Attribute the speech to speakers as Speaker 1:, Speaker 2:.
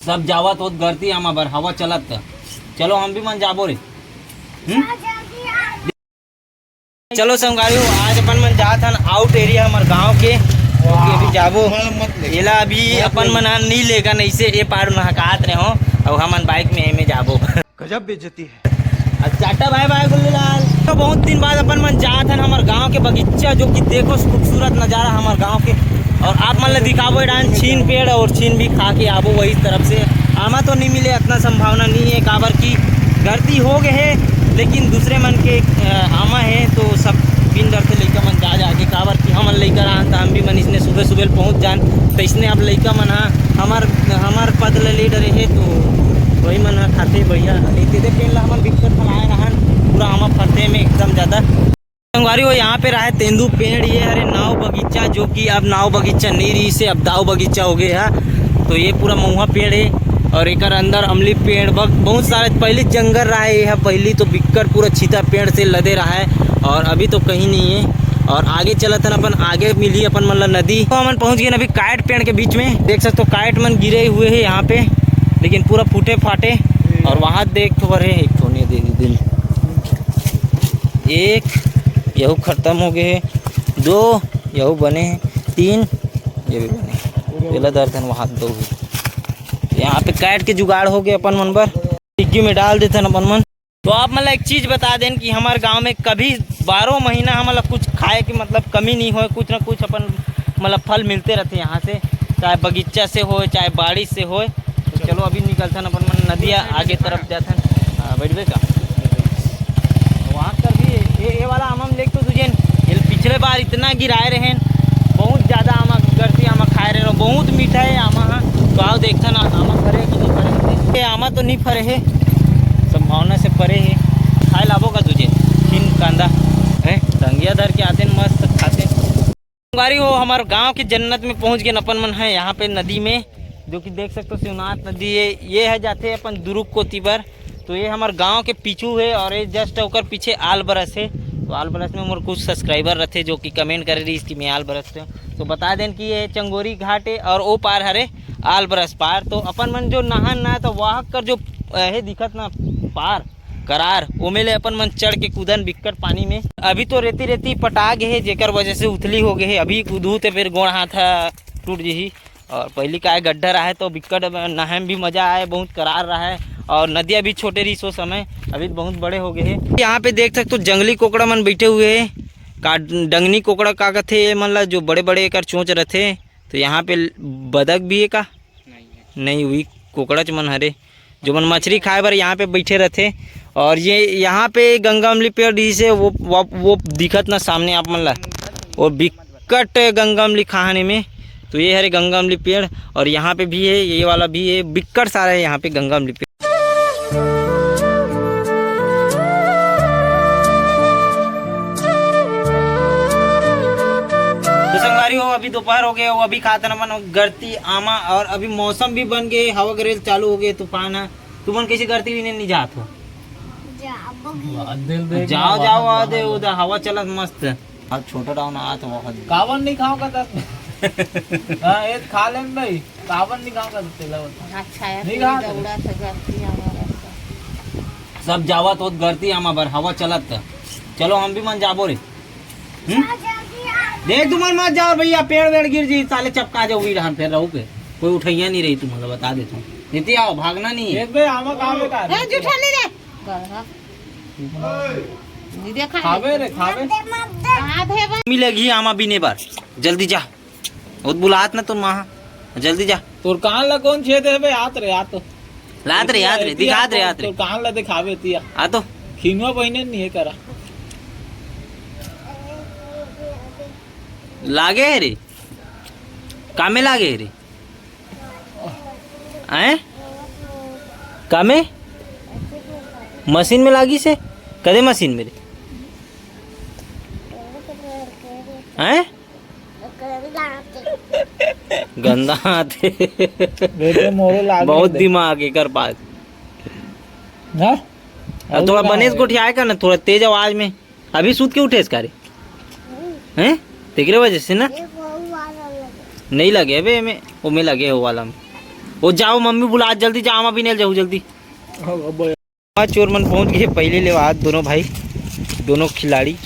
Speaker 1: सब जावत होत गर्ती आमा बर हवा चलत त चलो हम भी मन जाबो रे। चलो संगारियों आज अपन मन जात हन आउट एरिया हमार गांव के अभी जाबो एला अभी अपन मन नहीं लेगा नहीं से ए पार नहकात रहे हो और हमन बाइक में एमे जाबो।
Speaker 2: गजब बेइज्जती है।
Speaker 1: Tata bye bye Gullilal. तो बहुत दिन बाद अपन मन जात हन हमार गांव के बगीचा जो कि देखो खूबसूरत नज़ारा हमार गांव के और आप मन ले दिखाबो डान छीन पेड़ और छीन भी खा के आबो वही तरफ से। आमा तो नहीं मिले इतना संभावना नहीं है काबर की धरती हो गए है लेकिन दूसरे मन के आमा है तो सब बिन डर से लड़का मन जा जाके काबर की हमन लड़का रहा हम भी मन इसने सुबह सुबह पहुँच जान तो इसने अब लड़का मन हमार पद ले डरे है तो वही मन खाते बढ़िया लेते थे पेड़ ला हमन बिकट फलाए रहन पूरा आमा फरते में एकदम ज़्यादा संगवारी हो। यहाँ पे रहा तेंदू पेड़ ये हरे नाव बगीचा जो कि अब नाव बगीचा नहीं रही से अब दाव बगीचा हो गया है। तो ये पूरा महुआ पेड़ है और एक अंदर अमली पेड़ बहुत सारे पहले जंगल रहा है यह पहली तो बिक्कर पूरा छीता पेड़ से लदे रहा है और अभी तो कहीं नहीं है। और आगे चलत हन अपन आगे मिली अपन मतलब नदी तो अपन पहुँच गए अभी काट पेड़ के बीच में देख सकते हो काट मन गिरे हुए है यहाँ पे लेकिन पूरा फूटे फाटे और वहाँ देख तो है एक थोड़ी दे दिन एक यहू खत्म हो गए है दो यहू बने हैं तीन ये भी बने पहला दर्जन वहाँ दो है। यहाँ पे काट के जुगाड़ हो गए अपन मन पर टिक्की में डाल देते अपन मन। तो आप मतलब एक चीज़ बता दें कि हमारे गांव में कभी 12 महीना हम मतलब कुछ खाए की मतलब कमी नहीं हो कुछ ना कुछ अपन मतलब फल मिलते रहते यहाँ से चाहे बगीचा से हो चाहे बारिश से हो। तो चलो अभी निकलते हैं अपन मन नदिया आगे तरफ जाते हैं बैठबे का वहाँ कर भी ये वाला आम देख तो तुझे पिछले बार इतना गिराए रहे बहुत ज़्यादा आमा करती आमा खाए रहे बहुत मीठा है आमा। हाँ तो आओ देखते ना आमा फरे कि नहीं फरे ये आमा तो नहीं फरे है संभावना से फरे है खाए लाभो का तुझे छीन कांदा है रंगिया धर के आते मस्त खाते गाड़ी हो। हमारे गांव के जन्नत में पहुंच गए अपन मन है यहाँ पे नदी में जो कि देख सकते हो शिवनाथ नदी है ये है जाते अपन दुरुक को तिबर तो ये हमारे गांव के पीछू है और ये जस्ट होकर पीछे आल बरस है। तो आल बरस में मोर कुछ सब्सक्राइबर रहते जो कि कमेंट कर रही इसकी मैं आल बरस से तो बता दें कि ये चंगोरी घाट है और वो पार हरे आल बरस पार। तो अपन मन जो नहान ना तो वहाँ कर जो है दिखत ना पार करार वो मेले अपन मन चढ़ के कूदन बिक्कर पानी में अभी तो रेती रेती पटा गए है जेकर वजह से उथली हो गए है अभी कूदू तो फिर गोड़ हाथ टूट जी और पहली का गड्ढा रहा है तो बिक्कट नहाए में भी मज़ा आए बहुत करार रहा है और नदियाँ भी छोटे रही सो समय अभी बहुत बड़े हो गए हैं। यहाँ पे देख सकते हो जंगली कोकड़ा मन बैठे हुए हैं का डंगनी कोकड़ा का कहते मतलब जो बड़े बड़े एक चोंच रहते तो यहाँ पे बदक भी है का नहीं हुई कोकड़ा मन हरे जो मन मछली खाए बर यहाँ पे बैठे रहते। और ये यहाँ पे गंगा अमली पेड़ से वो दिखत ना सामने आप मन ला वो बिकट गंगा अमली खाने में तो ये हरे गंगा अमली पेड़ और यहाँ पे भी है ये वाला भी है बिकट सारा है यहाँ पे गंगा अमली पेड़। तो संगवारी हो अभी दोपहर हो गया अभी खाते न मन गर्ती आमा और अभी मौसम भी बन गए हवा गरेल चालू हो गए तूफान है तुम मन कैसे गर्ती भी नहीं जात हो जाओ जाओ आ दे उधर हवा चलत मस्त अब छोटा डाउन आत हो
Speaker 3: कावन नहीं खाओ का हां ये खा ले भाई कावन नहीं खाओ का तेला अच्छा है नहीं खा दौड़ा से गर्ती हमारा
Speaker 1: सब जावत होत गर्ती आमा बर हवा चलत चलो हम भी मन जाबो रे देख तुम मत जाओ भैया पेड़ वेड़ गिर जी साले चपका जाओ भी रहन फिर रहो के कोई उठैया नहीं रही तुम बता देता हूँ नीति आओ भागना नहीं है
Speaker 3: बे आमा काम का
Speaker 4: ए जुठा नहीं रे नहीं देखा
Speaker 3: खावे रे खावे
Speaker 4: कहां थे
Speaker 1: मिलेगी आमा बीने बार जल्दी जा बहुत बुलात ना तुम वहाँ जल्दी जा
Speaker 3: तोर कान ला कौन छेद है बे आत रे आत
Speaker 1: याद रे दिखात रे
Speaker 3: तोर कान ला दिखावे तिया
Speaker 1: आ तो
Speaker 3: खीनवा पहिने नहीं है करा
Speaker 1: लागे है रे कामे लागे है रे हैं कामे मशीन में लागी से कदे मशीन में रे हैं गंदा आते बहुत दिमाग है कर पास थोड़ा बनेस को उठाए का ना थोड़ा तेज आवाज में अभी सूत के उठे इसका रे हैं तेरे वजह से ना नहीं लगे बे में वो में लगे हो वाला में वो जाओ मम्मी बुला जल्दी जाओ अभी नहीं जाओ जल्दी। चोर मन पहुंच गए पहले ले दोनों भाई दोनों खिलाड़ी।